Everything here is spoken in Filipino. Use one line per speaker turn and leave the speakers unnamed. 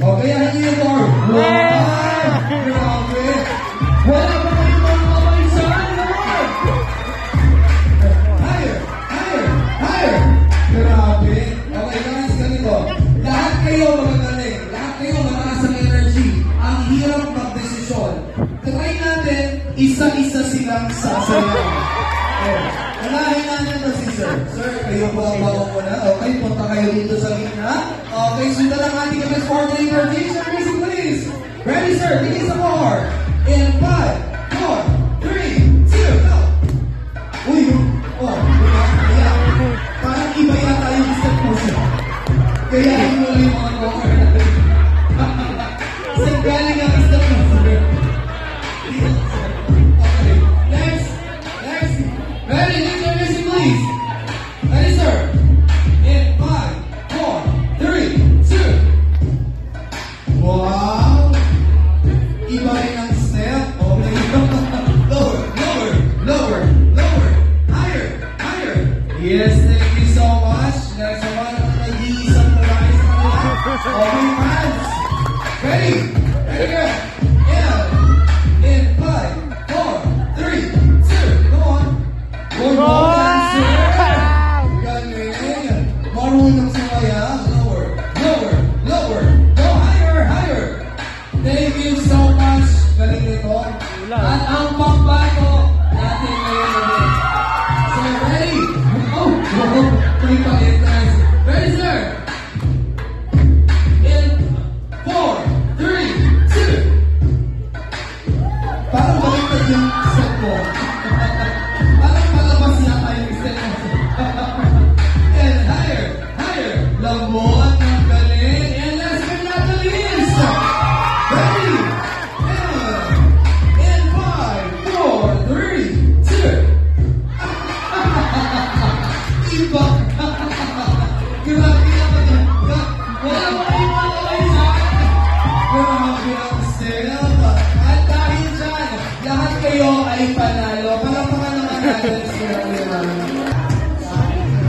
O, kaya hindi yung bar. Wow! Grabe! Wala pa kayo mga kamay saan naman! Higher! Higher! Higher! Grabe! Okay, guys, ganito. Lahat kayo magagaling. Lahat kayo malakas ang energy. Ang hirap magdesisyon. Try natin, isa-isa silang sasayaw. Unahin natin ito si Sir. Sir, kayo po ang bago muna. Okay, punta kayo dito sa gitna. Okay, sundan lang ating best coordinator. Sir, please. Ready, sir? Begin sa floor. In 5, 4, 3, 2, go! Uy, oh, kaya, parang iba yata yung step mo siya. Kaya yung mula yung mga walker natin. Saan galing ang step mo, sir? Okay, next. Ready, music, please. Ready, sir? In 5, 4, 3, 2. Wow! Iba rin ang step. Okay. Lower. Higher. Yes, thank you so much. Next one, nag-iisang prize na nila. Okay, fans. Ready, go. In 5, 4, 3, 2, go on. Good morning, sir. Galing. Marunong sumaya. Lower. Go higher. Thank you so much. Galing nito. At ang pambato natin ngayon ulit. So, ready? Oh, guys. Ready, sir? In 4, 3, 2. Parang baliktad yung step mo. Parang palabas yata yung step mo. And higher. Lambot ng galing. And last but not the least. Ready? In 5, 4, 3, 2. Iba. Grabe naman yan. Wala mo kayo mga kamay sa akin. Grabe ang step. At dahil dyan, lahat kayo ay panalo.